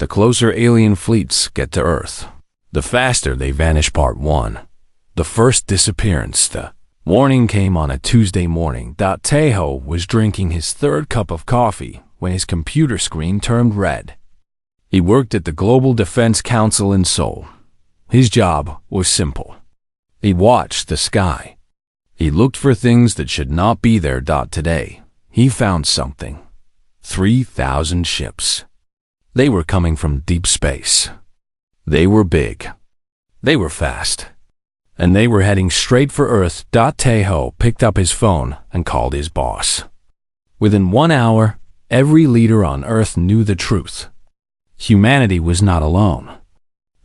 The closer alien fleets get to Earth, the faster they vanish. Part 1. The first disappearance. The warning came on a Tuesday morning. Taeho was drinking his third cup of coffee when his computer screen turned red. He worked at the Global Defense Council in Seoul. His job was simple. He watched the sky. He looked for things that should not be there. Today, he found something. 3,000 ships. They were coming from deep space. They were big. They were fast. And they were heading straight for Earth. Taeho picked up his phone and called his boss. Within 1 hour, every leader on Earth knew the truth. Humanity was not alone.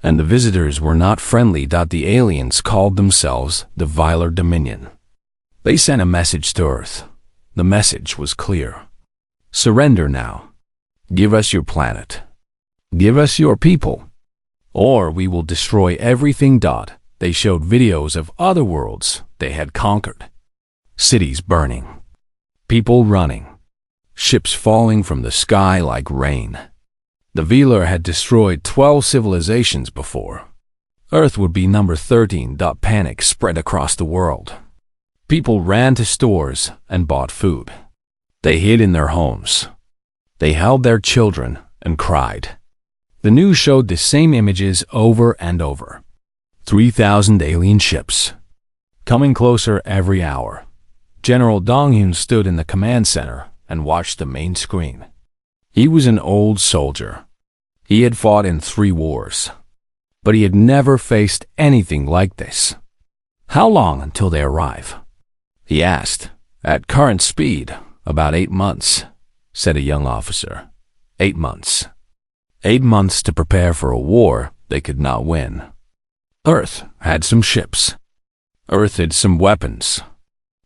And the visitors were not friendly. The aliens called themselves the Viler Dominion. They sent a message to Earth. The message was clear. Surrender now. Give us your planet. Give us your people. Or we will destroy everything. They showed videos of other worlds they had conquered. Cities burning. People running. Ships falling from the sky like rain. The Viler had destroyed 12 civilizations before. Earth would be number 13. Panic spread across the world. People ran to stores and bought food. They hid in their homes. They held their children and cried. The news showed the same images over and over. 3,000 alien ships. Coming closer every hour. General Dong-hyun stood in the command center and watched the main screen. He was an old soldier. He had fought in 3 wars. But he had never faced anything like this. How long until they arrive? He asked. At current speed, about 8 months, said a young officer. 8 months. 8 months to prepare for a war they could not win. Earth had some ships. Earth had some weapons.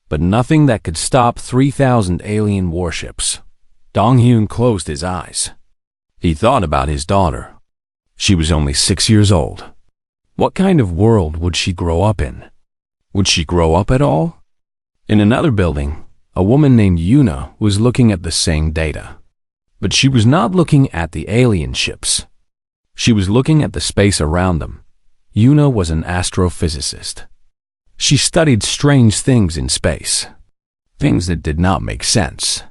But nothing that could stop 3,000 alien warships. Dong-hyun closed his eyes. He thought about his daughter. She was only 6 years old. What kind of world would she grow up in? Would she grow up at all? In another building, a woman named Yuna was looking at the same data. But she was not looking at the alien ships. She was looking at the space around them. Yuna was an astrophysicist. She studied strange things in space. Things that did not make sense.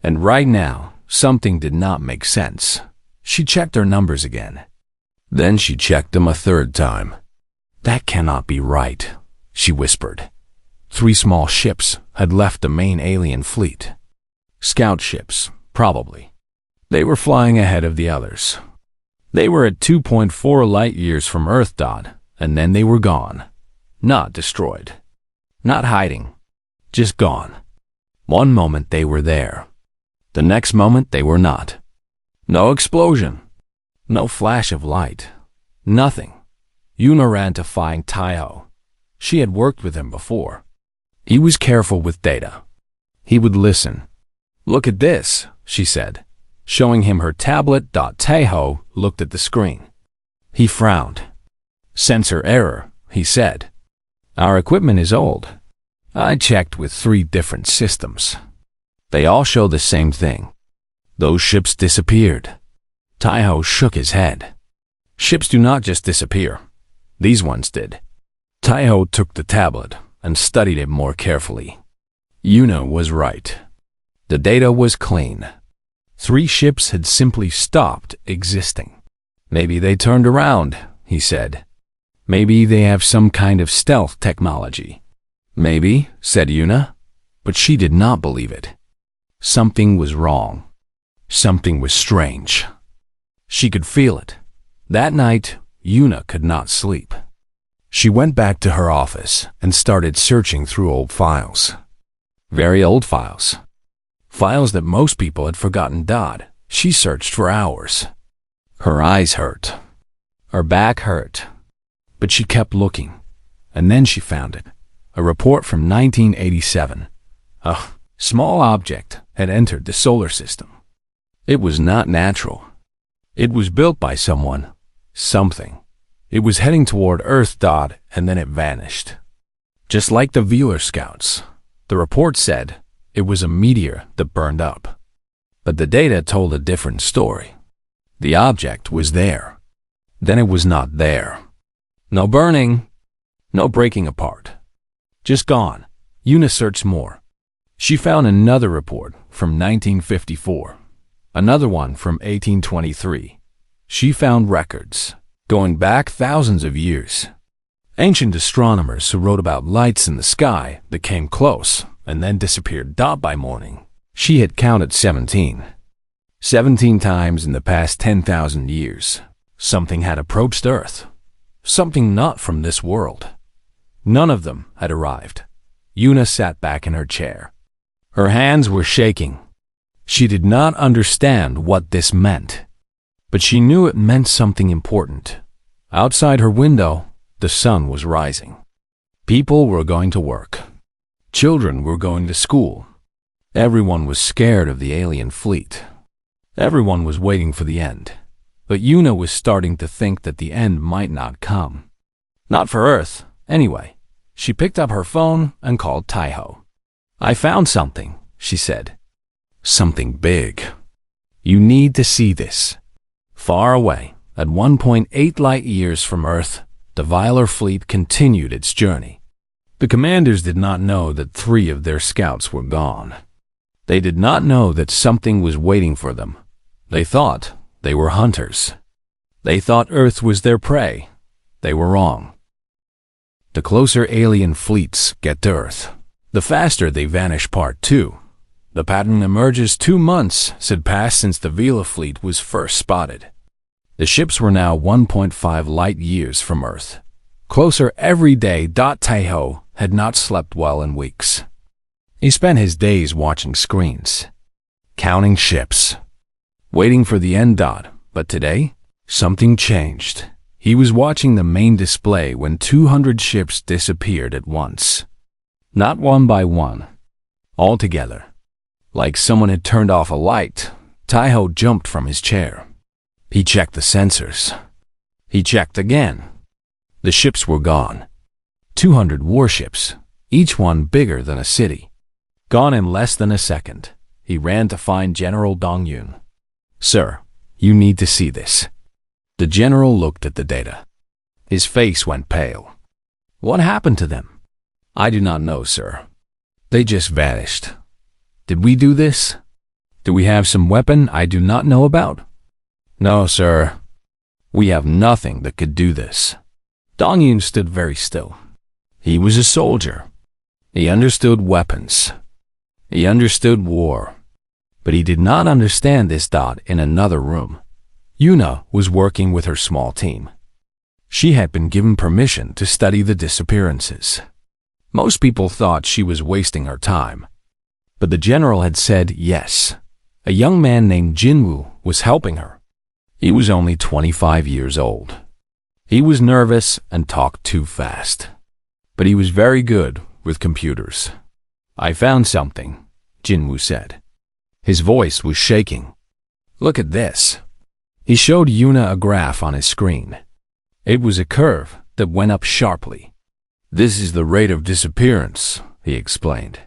And right now, something did not make sense. She checked her numbers again. Then she checked them a third time. That cannot be right, she whispered. 3 small ships had left the main alien fleet. Scout ships, probably. They were flying ahead of the others. They were at 2.4 light years from Earth. And then they were gone. Not destroyed. Not hiding. Just gone. One moment they were there. The next moment they were not. No explosion. No flash of light. Nothing. Yuna ran to find Taeho. She had worked with him before. He was careful with data. He would listen. Look at this, she said, showing him her tablet. Taeho looked at the screen. He frowned. Sensor error, he said. Our equipment is old. I checked with 3 different systems. They all show the same thing. Those ships disappeared. Taeho shook his head. Ships do not just disappear. These ones did. Taeho took the tablet and studied it more carefully. Yuna was right. The data was clean. 3 ships had simply stopped existing. Maybe they turned around, he said. Maybe they have some kind of stealth technology. Maybe, said Yuna, but she did not believe it. Something was wrong. Something was strange. She could feel it. That night, Yuna could not sleep. She went back to her office and started searching through old files. Very old files. Files that most people had forgotten. She searched for hours. Her eyes hurt. Her back hurt. But she kept looking. And then she found it. A report from 1987. A small object had entered the solar system. It was not natural. It was built by someone. Something. It was heading toward Earth. And then it vanished. Just like the Viler scouts. The report said it was a meteor that burned up. But the data told a different story. The object was there. Then it was not there. No burning, no breaking apart. Just gone. Una searched more. She found another report from 1954, another one from 1823. She found records going back thousands of years. Ancient astronomers who wrote about lights in the sky that came close and then disappeared by morning. She had counted 17. 17 times in the past 10,000 years. Something had approached Earth. Something not from this world. None of them had arrived. Una sat back in her chair. Her hands were shaking. She did not understand what this meant, but she knew it meant something important. Outside her window, the sun was rising. People were going to work. Children were going to school. Everyone was scared of the alien fleet. Everyone was waiting for the end. But Una was starting to think that the end might not come. Not for Earth, anyway. She picked up her phone and called Taiho. "I found something," she said. "Something big. You need to see this." Far away, at 1.8 light years from Earth, the Vilar fleet continued its journey. The commanders did not know that 3 of their scouts were gone. They did not know that something was waiting for them. They thought they were hunters. They thought Earth was their prey. They were wrong. The closer alien fleets get to Earth, the faster they vanish. Part 2. The pattern emerges. 2 months had passed since the Vila fleet was first spotted. The ships were now 1.5 light years from Earth. Closer every day. Taiho had not slept well in weeks. He spent his days watching screens, counting ships, waiting for the end. But today, something changed. He was watching the main display when 200 ships disappeared at once. Not one by one, all together. Like someone had turned off a light, Taiho jumped from his chair. He checked the sensors. He checked again. The ships were gone. 200 warships, each one bigger than a city. Gone in less than a second. He ran to find General Dongyun. "Sir, you need to see this." The general looked at the data. His face went pale. "What happened to them?" "I do not know, sir. They just vanished. Did we do this? Do we have some weapon I do not know about?" "No, sir. We have nothing that could do this." Dongyun stood very still. He was a soldier. He understood weapons. He understood war. But he did not understand this. In another room, Una was working with her small team. She had been given permission to study the disappearances. Most people thought she was wasting her time. But the general had said yes. A young man named Jinwoo was helping her. He was only 25 years old. He was nervous and talked too fast. But he was very good with computers. "I found something," Jinwoo said. His voice was shaking. "Look at this." He showed Una a graph on his screen. It was a curve that went up sharply. "This is the rate of disappearance," he explained.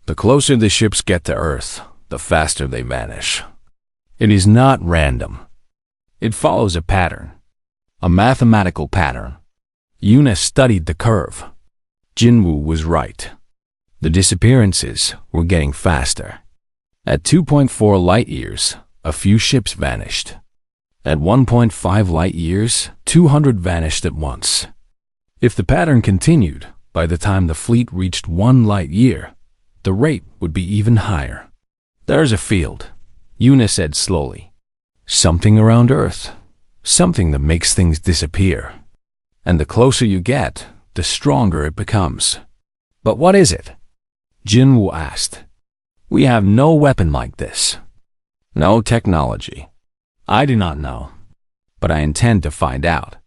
"The closer the ships get to Earth, the faster they vanish. It is not random. It follows a pattern, a mathematical pattern." Una studied the curve. Jinwoo was right. The disappearances were getting faster. At 2.4 light years, a few ships vanished. At 1.5 light years, 200 vanished at once. If the pattern continued, by the time the fleet reached 1 light year, the rate would be even higher. "There's a field," Una said slowly. "Something around Earth. Something that makes things disappear. And the closer you get, the stronger it becomes." "But what is it?" Jinwoo asked. "We have no weapon like this. No technology. I do not know, but I intend to find out."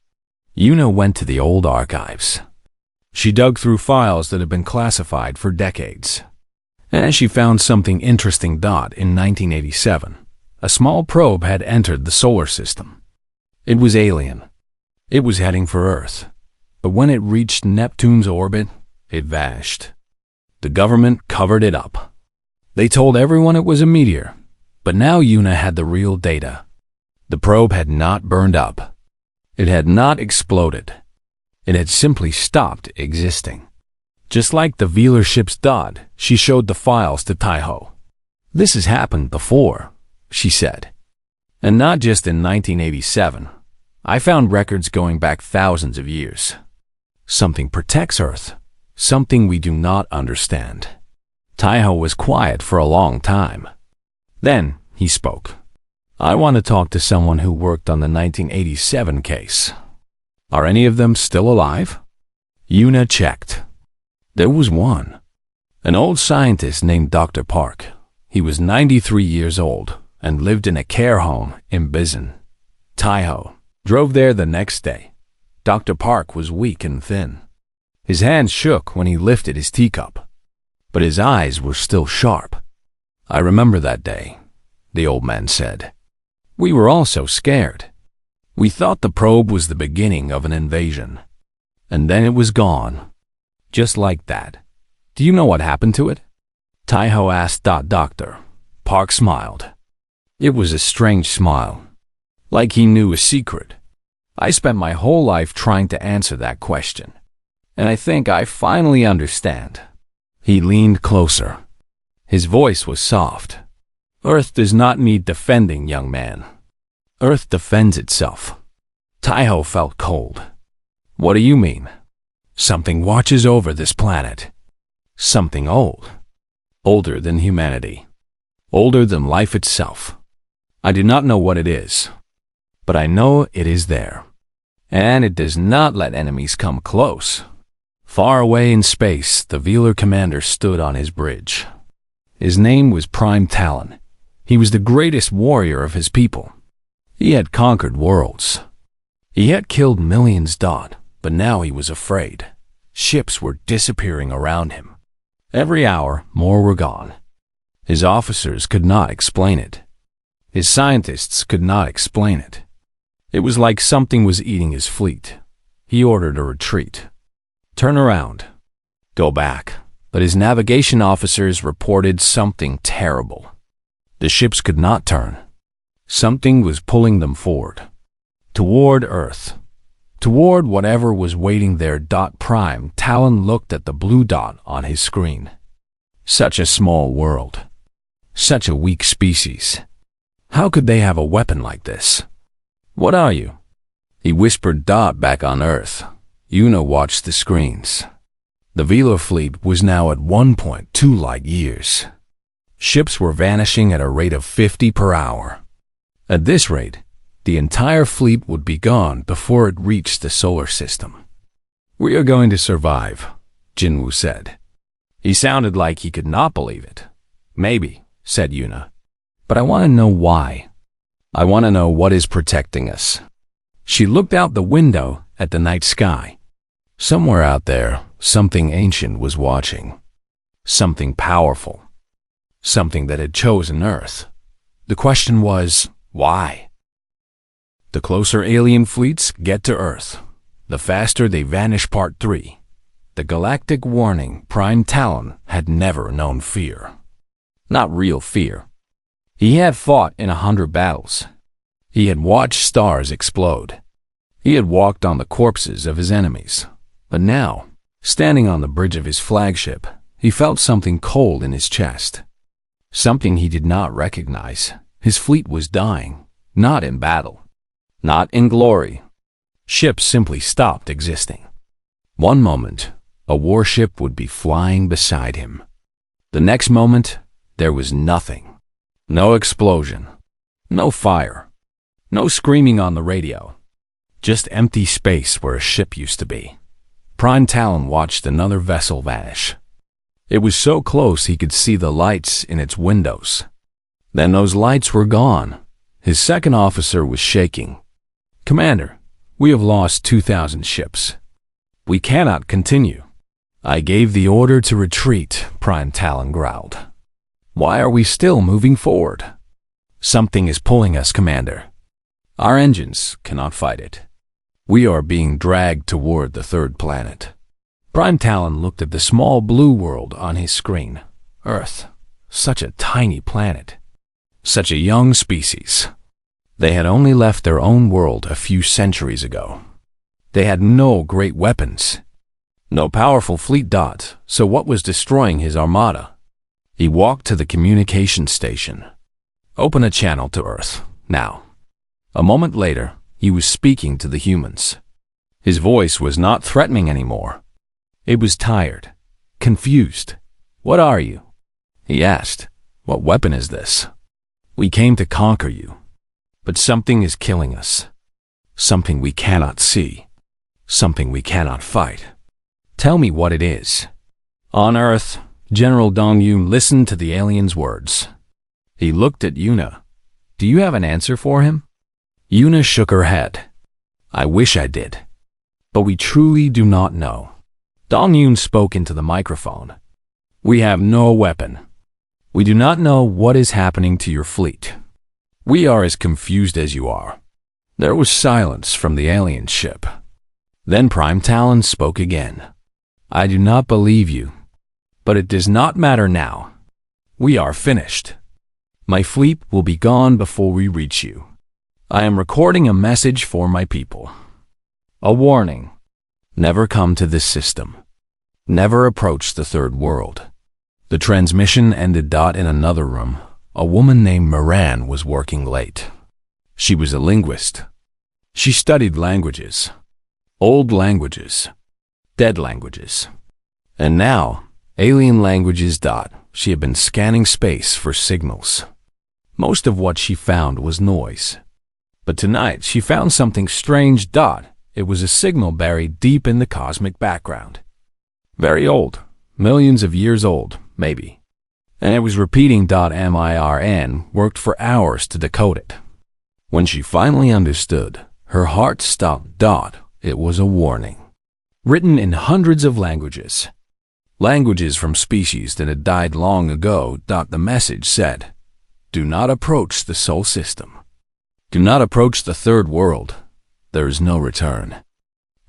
Una went to the old archives. She dug through files that had been classified for decades. And she found something interesting. In 1987, a small probe had entered the solar system. It was alien. It was heading for Earth. But when it reached Neptune's orbit, it vanished. The government covered it up. They told everyone it was a meteor. But now Una had the real data. The probe had not burned up. It had not exploded. It had simply stopped existing. Just like the Velar ship's dot, she showed the files to Taiho. "This has happened before," she said. "And not just in 1987. I found records going back thousands of years. Something protects Earth. Something we do not understand." Taiho was quiet for a long time. Then he spoke. "I want to talk to someone who worked on the 1987 case. Are any of them still alive?" Yuna checked. There was one. An old scientist named Dr. Park. He was 93 years old and lived in a care home in Bizen. Taiho drove there the next day. Dr. Park was weak and thin. His hands shook when he lifted his teacup, but his eyes were still sharp. "I remember that day," the old man said. "We were all so scared. We thought the probe was the beginning of an invasion. And then it was gone. Just like that. Do you know what happened to it?" Taiho asked. Doctor Park smiled. It was a strange smile, like he knew a secret. "I spent my whole life trying to answer that question, and I think I finally understand." He leaned closer. His voice was soft. "Earth does not need defending, young man. Earth defends itself." Taiho felt cold. "What do you mean?" "Something watches over this planet. Something old. Older than humanity. Older than life itself. I do not know what it is, but I know it is there. And it does not let enemies come close." Far away in space, the Velar commander stood on his bridge. His name was Prime Talon. He was the greatest warrior of his people. He had conquered worlds. He had killed millions. But now he was afraid. Ships were disappearing around him. Every hour, more were gone. His officers could not explain it. His scientists could not explain it. It was like something was eating his fleet. He ordered a retreat. "Turn around. Go back." But his navigation officers reported something terrible. The ships could not turn. Something was pulling them forward. Toward Earth. Toward whatever was waiting there. Prime Talon looked at the blue dot on his screen. Such a small world. Such a weak species. How could they have a weapon like this? "What are you?" He whispered. Back on Earth. Yuna watched the screens. The Velar fleet was now at 1.2 light years. Ships were vanishing at a rate of 50 per hour. At this rate, the entire fleet would be gone before it reached the solar system. "We are going to survive," Jinwoo said. He sounded like he could not believe it. "Maybe," said Yuna. "But I want to know why. I want to know what is protecting us." She looked out the window at the night sky. Somewhere out there, something ancient was watching. Something powerful. Something that had chosen Earth. The question was, why? The closer alien fleets get to Earth, the faster they vanish. Part 3. The Galactic Warning. Prime Talon had never known fear. Not real fear. He had fought in 100 battles. He had watched stars explode. He had walked on the corpses of his enemies. But now, standing on the bridge of his flagship, he felt something cold in his chest. Something he did not recognize. His fleet was dying, not in battle, not in glory. Ships simply stopped existing. One moment, a warship would be flying beside him. The next moment, there was nothing. No explosion. No fire. No screaming on the radio. Just empty space where a ship used to be. Prime Talon watched another vessel vanish. It was so close he could see the lights in its windows. Then those lights were gone. His second officer was shaking. "Commander, we have lost 2,000 ships. We cannot continue." "I gave the order to retreat," Prime Talon growled. "Why are we still moving forward?" "Something is pulling us, Commander. Our engines cannot fight it. We are being dragged toward the third planet." Prime Talon looked at the small blue world on his screen. Earth. Such a tiny planet. Such a young species. They had only left their own world a few centuries ago. They had no great weapons, no powerful fleet. So what was destroying his armada? He walked to the communication station. Open a channel to Earth, now. A moment later, he was speaking to the humans. His voice was not threatening anymore. It was tired, confused. What are you? He asked. What weapon is this? We came to conquer you. But something is killing us. Something we cannot see. Something we cannot fight. Tell me what it is. On Earth, General Dong Yun listened to the alien's words. He looked at Yuna. Do you have an answer for him? Yuna shook her head. I wish I did. But we truly do not know. Dong Yun spoke into the microphone. We have no weapon. We do not know what is happening to your fleet. We are as confused as you are. There was silence from the alien ship. Then Prime Talon spoke again. I do not believe you. But it does not matter now. We are finished. My fleet will be gone before we reach you. I am recording a message for my people. A warning. Never come to this system. Never approach the third world. The transmission ended. In another room, a woman named Moran was working late. She was a linguist. She studied languages. Old languages. Dead languages. And now, alien languages. She had been scanning space for signals. Most of what she found was noise. But tonight she found something strange. It was a signal buried deep in the cosmic background. Very old, millions of years old, maybe. And it was repeating. Miran worked for hours to decode it. When she finally understood, her heart stopped. It was a warning. Written in hundreds of languages. Languages from species that had died long ago. The message said, do not approach the Sol system. Do not approach the third world. There is no return.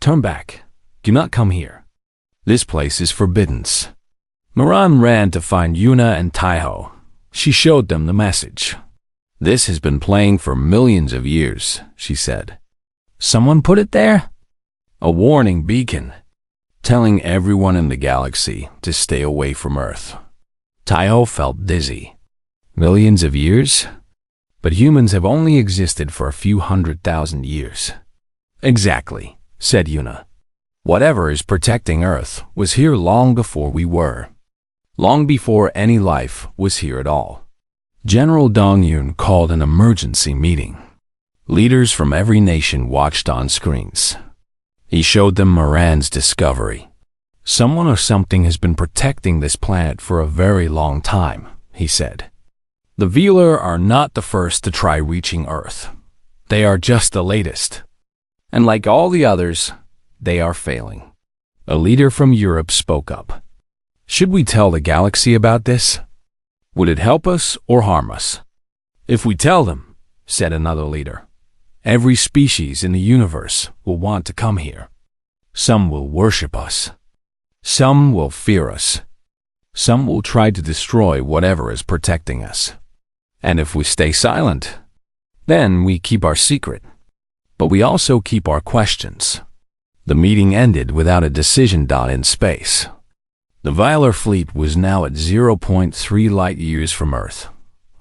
Turn back. Do not come here. This place is forbidden. Moran ran to find Yuna and Taiho. She showed them the message. This has been playing for millions of years, she said. Someone put it there? A warning beacon, telling everyone in the galaxy to stay away from Earth. Taiho felt dizzy. Millions of years? But humans have only existed for a few 100,000 years. Exactly, said Yuna. Whatever is protecting Earth was here long before we were. Long before any life was here at all. General Dong Yun called an emergency meeting. Leaders from every nation watched on screens. He showed them Moran's discovery. Someone or something has been protecting this planet for a very long time, he said. The Velar are not the first to try reaching Earth. They are just the latest. And like all the others, they are failing. A leader from Europe spoke up. Should we tell the galaxy about this? Would it help us or harm us? If we tell them, said another leader, every species in the universe will want to come here. Some will worship us. Some will fear us. Some will try to destroy whatever is protecting us. And if we stay silent, then we keep our secret. But we also keep our questions. The meeting ended without a decision. In space. The Velar fleet was now at 0.3 light years from Earth.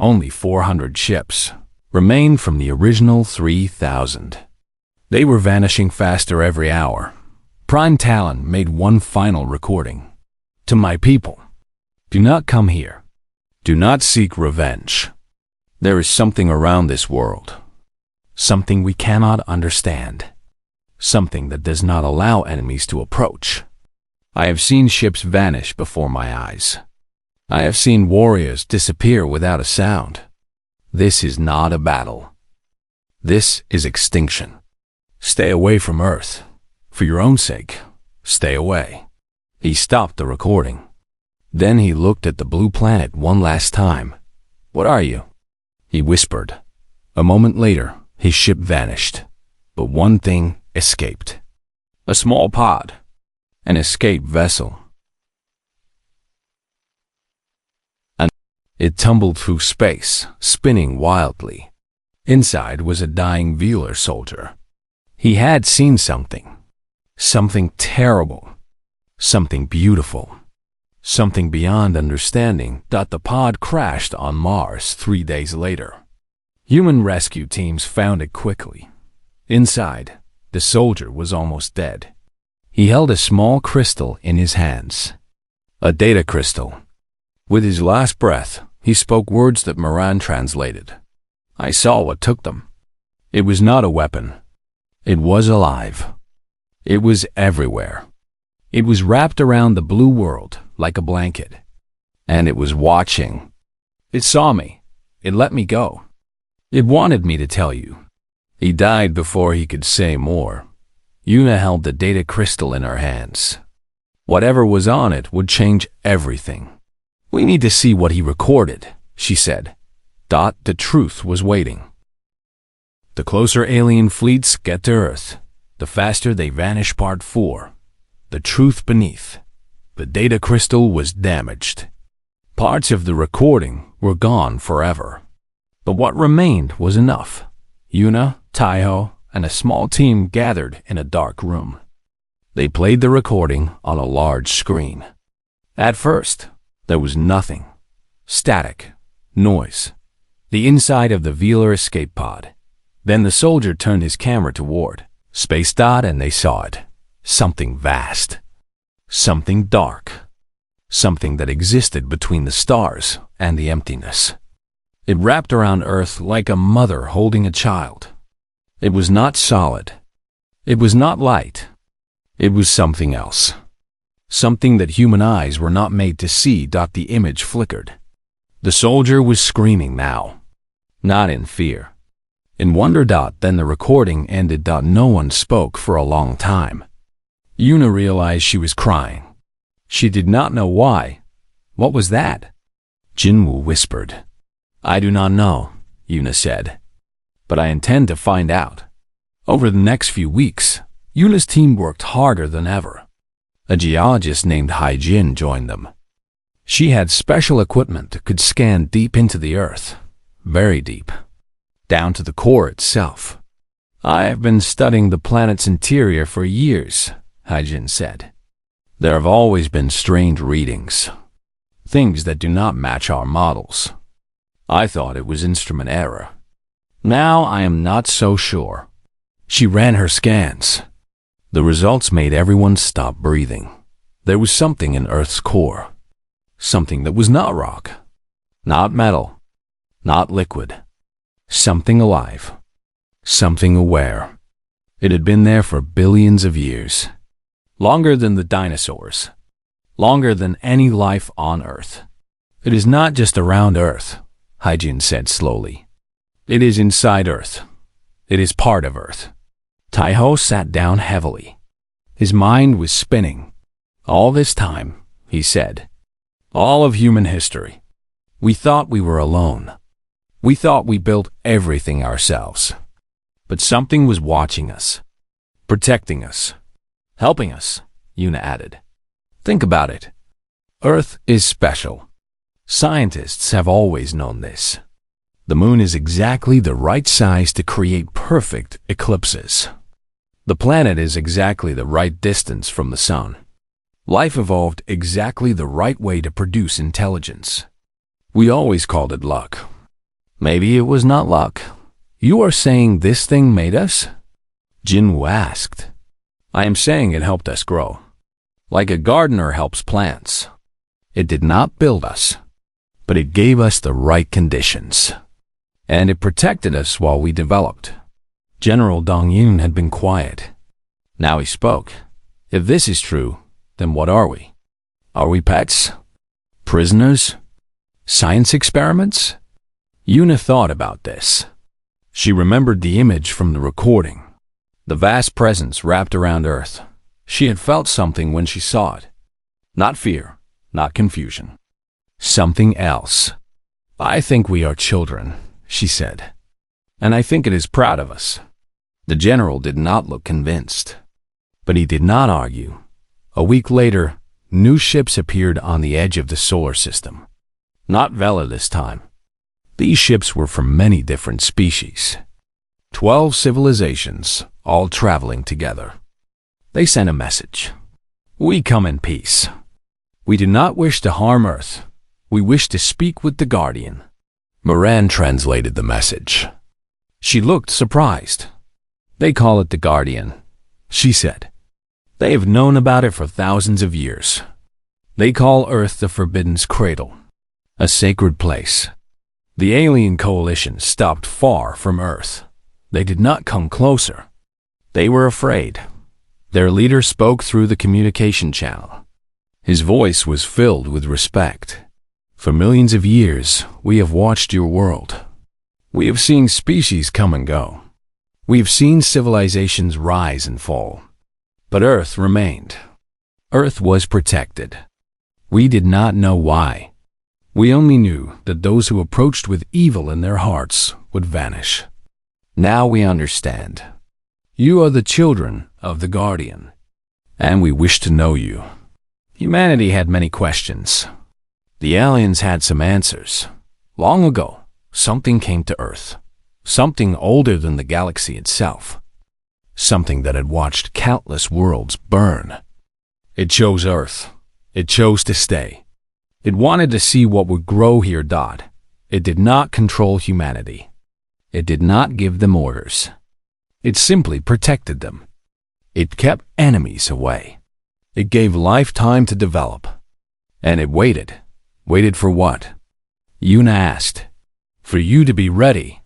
Only 400 ships remained from the original 3,000. They were vanishing faster every hour. Prime Talon made one final recording. To my people, do not come here. Do not seek revenge. There is something around this world. Something we cannot understand. Something that does not allow enemies to approach. I have seen ships vanish before my eyes. I have seen warriors disappear without a sound. This is not a battle. This is extinction. Stay away from Earth. For your own sake, stay away. He stopped the recording. Then he looked at the blue planet one last time. What are you? He whispered. A moment later, his ship vanished. But one thing escaped. A small pod. An escape vessel. And it tumbled through space, spinning wildly. Inside was a dying Velar soldier. He had seen something. Something terrible. Something beautiful. Something beyond understanding. The pod crashed on Mars 3 days later. Human rescue teams found it quickly. Inside, the soldier was almost dead. He held a small crystal in his hands. A data crystal. With his last breath, he spoke words that Moran translated. I saw what took them. It was not a weapon. It was alive. It was everywhere. It was wrapped around the blue world like a blanket. And it was watching. It saw me. It let me go. It wanted me to tell you. He died before he could say more. Una held the data crystal in her hands. Whatever was on it would change everything. We need to see what he recorded, she said. The truth was waiting. The closer alien fleets get to Earth, the faster they vanish. Part 4. The truth beneath. The data crystal was damaged. Parts of the recording were gone forever. But what remained was enough. Una, Taiho, and a small team gathered in a dark room. They played the recording on a large screen. At first, there was nothing. Static. Noise. The inside of the Velar escape pod. Then the soldier turned his camera toward Space. And they saw it. Something vast. Something dark. Something that existed between the stars and the emptiness. It wrapped around Earth like a mother holding a child. It was not solid. It was not light. It was something else. Something that human eyes were not made to see. The image flickered. The soldier was screaming now. Not in fear. In wonder. Then the recording ended. No one spoke for a long time. Una realized she was crying. She did not know why. What was that? Jinwoo whispered. I do not know, Una said. But I intend to find out. Over the next few weeks, Una's team worked harder than ever. A geologist named Haijin joined them. She had special equipment that could scan deep into the Earth. Very deep. Down to the core itself. I have been studying the planet's interior for years, Haijin said. There have always been strange readings. Things that do not match our models. I thought it was instrument error. Now I am not so sure. She ran her scans. The results made everyone stop breathing. There was something in Earth's core. Something that was not rock. Not metal. Not liquid. Something alive. Something aware. It had been there for billions of years. Longer than the dinosaurs. Longer than any life on Earth. It is not just around Earth, Haijin said slowly. It is inside Earth. It is part of Earth. Taiho sat down heavily. His mind was spinning. All this time, he said. All of human history. We thought we were alone. We thought we built everything ourselves. But something was watching us. Protecting us. Helping us, Una added. Think about it. Earth is special. Scientists have always known this. The moon is exactly the right size to create perfect eclipses. The planet is exactly the right distance from the sun. Life evolved exactly the right way to produce intelligence. We always called it luck. Maybe it was not luck. You are saying this thing made us? Jinwoo asked. I am saying it helped us grow. Like a gardener helps plants. It did not build us, but it gave us the right conditions. And it protected us while we developed. General Dong-Yun had been quiet. Now he spoke. If this is true, then what are we? Are we pets? Prisoners? Science experiments? Una thought about this. She remembered the image from the recording. The vast presence wrapped around Earth. She had felt something when she saw it. Not fear, not confusion. Something else. I think we are children, she said. And I think it is proud of us. The general did not look convinced. But he did not argue. A week later, new ships appeared on the edge of the solar system. Not Vela this time. These ships were from many different species. 12 civilizations, all traveling together. They sent a message. We come in peace. We do not wish to harm Earth. We wish to speak with the Guardian. Moran translated the message. She looked surprised. They call it the Guardian, she said. They have known about it for thousands of years. They call Earth the Forbidden's Cradle, a sacred place. The alien coalition stopped far from Earth. They did not come closer. They were afraid. Their leader spoke through the communication channel. His voice was filled with respect. For millions of years, we have watched your world. We have seen species come and go. We have seen civilizations rise and fall. But Earth remained. Earth was protected. We did not know why. We only knew that those who approached with evil in their hearts would vanish. Now we understand. You are the children of the Guardian, and we wish to know you. Humanity had many questions. The aliens had some answers. Long ago, something came to Earth. Something older than the galaxy itself. Something that had watched countless worlds burn. It chose Earth. It chose to stay. It wanted to see what would grow here. It did not control humanity. It did not give them orders. It simply protected them. It kept enemies away. It gave life time to develop. And it waited. Waited for what? Yuna asked. For you to be ready,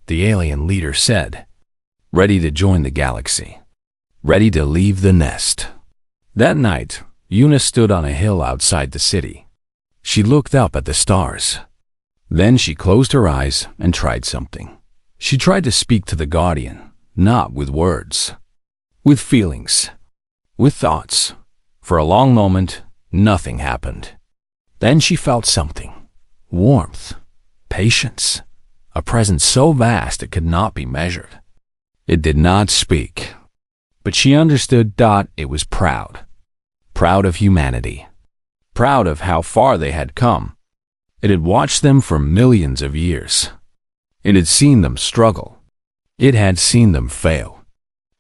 the alien leader said. Ready to join the galaxy. Ready to leave the nest. That night, Yuna stood on a hill outside the city. She looked up at the stars. Then she closed her eyes and tried something. She tried to speak to the Guardian, not with words. With feelings. With thoughts. For a long moment, nothing happened. Then she felt something. Warmth. Patience. A presence so vast it could not be measured. It did not speak. But she understood it was proud. Proud of humanity. Proud of how far they had come. It had watched them for millions of years. It had seen them struggle. It had seen them fail.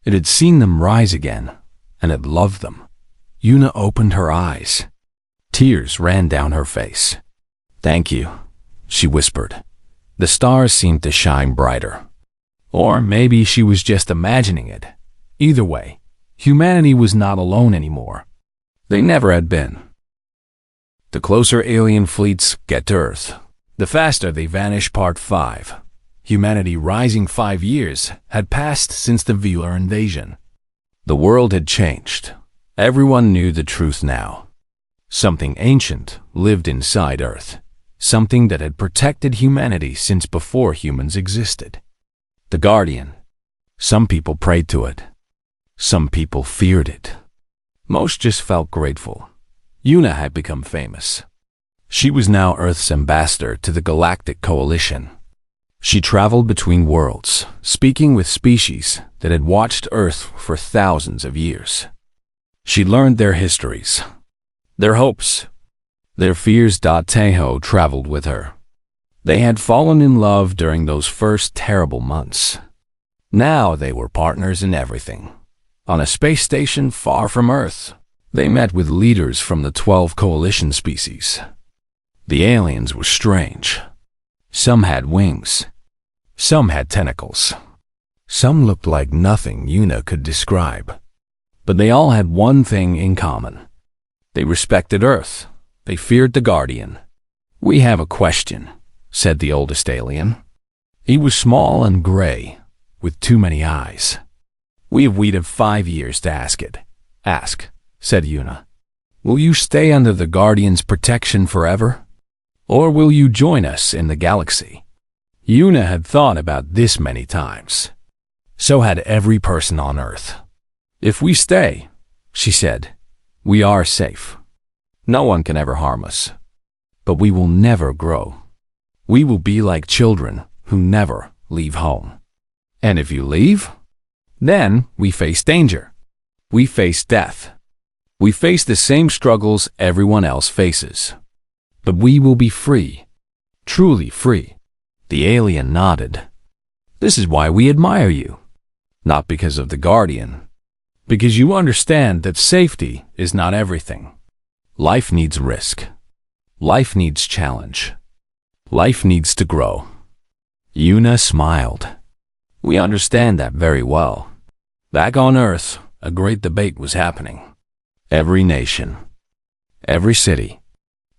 It had seen them rise again, and it loved them. Yuna opened her eyes. Tears ran down her face. Thank you, she whispered. The stars seemed to shine brighter. Or maybe she was just imagining it. Either way, humanity was not alone anymore. They never had been. The closer alien fleets get to Earth, the faster they vanish. Part 5. Humanity rising 5 years had passed since the Velar invasion. The world had changed. Everyone knew the truth now. Something ancient lived inside Earth. Something that had protected humanity since before humans existed. The Guardian. Some people prayed to it. Some people feared it. Most just felt grateful. Yuna had become famous. She was now Earth's ambassador to the Galactic Coalition. She traveled between worlds, speaking with species that had watched Earth for thousands of years. She learned their histories, their hopes, their fears. Teho traveled with her. They had fallen in love during those first terrible months. Now they were partners in everything. On a space station far from Earth, they met with leaders from the 12 coalition species. The aliens were strange. Some had wings. Some had tentacles. Some looked like nothing Yuna could describe. But they all had one thing in common. They respected Earth. They feared the Guardian. We have a question, said the oldest alien. He was small and gray, with too many eyes. We have waited 5 years to ask it. Ask, said Yuna. Will you stay under the Guardian's protection forever? Or will you join us in the galaxy? Yuna had thought about this many times. So had every person on Earth. If we stay, she said, we are safe. No one can ever harm us. But we will never grow. We will be like children who never leave home. And if you leave, then we face danger. We face death. We face the same struggles everyone else faces. But we will be free. Truly free. The alien nodded. This is why we admire you. Not because of the Guardian. Because you understand that safety is not everything. Life needs risk. Life needs challenge. Life needs to grow. Yuna smiled. We understand that very well. Back on Earth, a great debate was happening. Every nation, every city,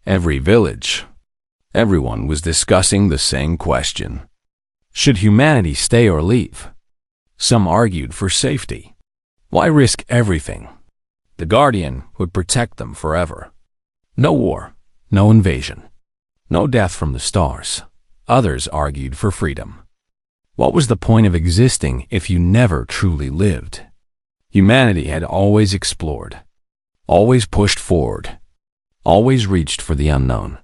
every village, everyone was discussing the same question. Should humanity stay or leave? Some argued for safety. Why risk everything? The Guardian would protect them forever. No war, no invasion, no death from the stars. Others argued for freedom. What was the point of existing if you never truly lived? Humanity had always explored, always pushed forward, always reached for the unknown.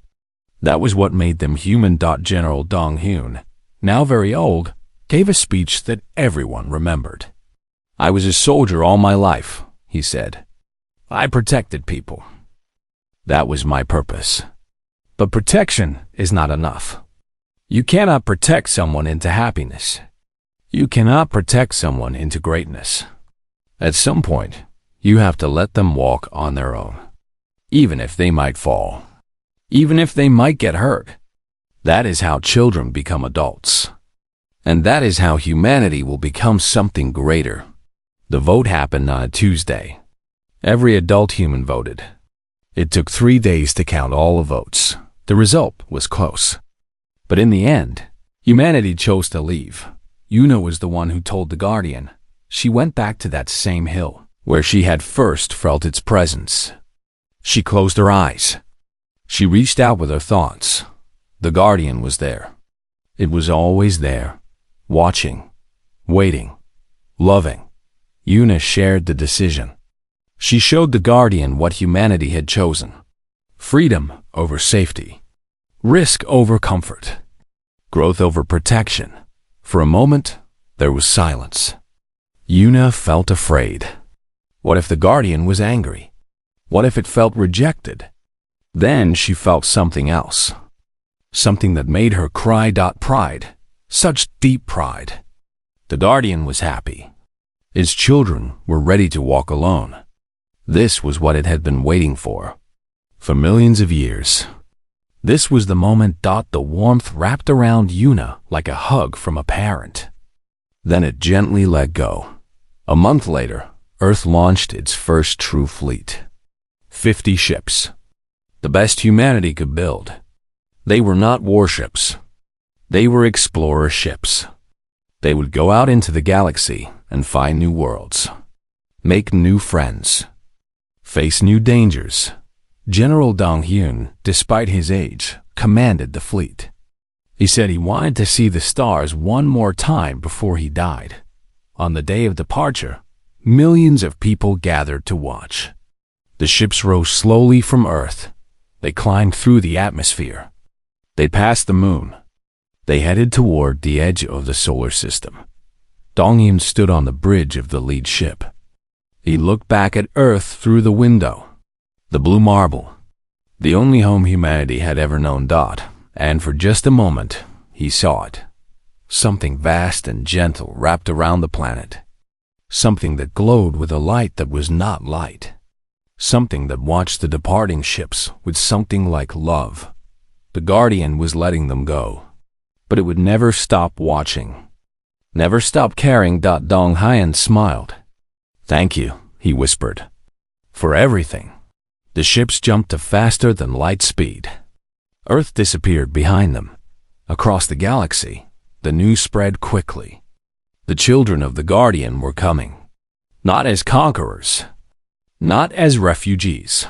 That was what made them human. General Dong-Hyun, now very old, gave a speech that everyone remembered. I was a soldier all my life, he said. I protected people. That was my purpose. But protection is not enough. You cannot protect someone into happiness. You cannot protect someone into greatness. At some point, you have to let them walk on their own, even if they might fall, even if they might get hurt. That is how children become adults. And that is how humanity will become something greater. The vote happened on a Tuesday. Every adult human voted. It took 3 days to count all the votes. The result was close. But in the end, humanity chose to leave. Yuna was the one who told the Guardian. She went back to that same hill, where she had first felt its presence. She closed her eyes. She reached out with her thoughts. The Guardian was there. It was always there, watching, waiting, loving. Yuna shared the decision. She showed the Guardian what humanity had chosen. Freedom over safety. Risk over comfort. Growth over protection. For a moment, there was silence. Yuna felt afraid. What if the Guardian was angry? What if it felt rejected? Then she felt something else. Something that made her cry. Pride. Such deep pride. The Guardian was happy. His children were ready to walk alone. This was what it had been waiting for millions of years. This was the moment. The warmth wrapped around Yuna like a hug from a parent. Then it gently let go. A month later, Earth launched its first true fleet. 50 ships. The best humanity could build. They were not warships. They were explorer ships. They would go out into the galaxy and find new worlds, make new friends, face new dangers. General Dong-Hyun, despite his age, commanded the fleet. He said he wanted to see the stars one more time before he died. On the day of departure, millions of people gathered to watch. The ships rose slowly from Earth. They climbed through the atmosphere. They passed the moon. They headed toward the edge of the solar system. Dong-Hyun stood on the bridge of the lead ship. He looked back at Earth through the window. The blue marble, the only home humanity had ever known. And for just a moment, he saw it. Something vast and gentle wrapped around the planet. Something that glowed with a light that was not light. Something that watched the departing ships with something like love. The Guardian was letting them go. But it would never stop watching. Never stop caring. Dong-Hyun smiled. Thank you, he whispered. For everything. The ships jumped to faster than light speed. Earth disappeared behind them. Across the galaxy, the news spread quickly. The children of the Guardian were coming. Not as conquerors. Not as refugees.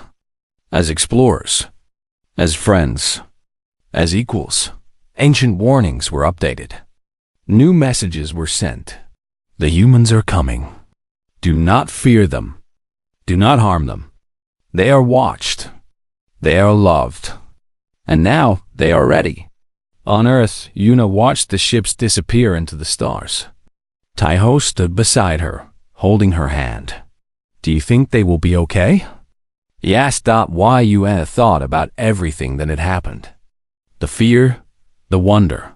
As explorers. As friends. As equals. Ancient warnings were updated. New messages were sent. The humans are coming. Do not fear them. Do not harm them. They are watched. They are loved. And now they are ready. On Earth, Yuna watched the ships disappear into the stars. Taiho stood beside her, holding her hand. Do you think they will be okay? He asked. Why Yuna thought about everything that had happened. The fear, the wonder,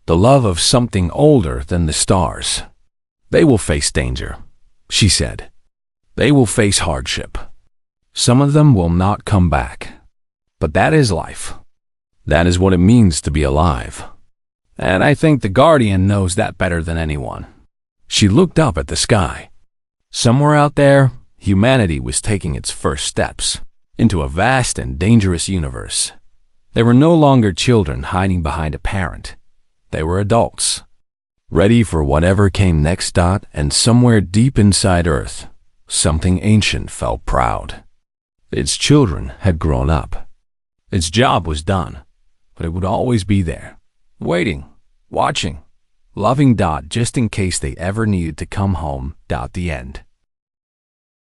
the love of something older than the stars. They will face danger, she said. They will face hardship. Some of them will not come back. But that is life. That is what it means to be alive. And I think the Guardian knows that better than anyone. She looked up at the sky. Somewhere out there, humanity was taking its first steps into a vast and dangerous universe. They were no longer children hiding behind a parent. They were adults, ready for whatever came next. And somewhere deep inside Earth, something ancient felt proud. Its children had grown up. Its job was done, but it would always be there, waiting, watching, loving. Just in case they ever needed to come home. The end.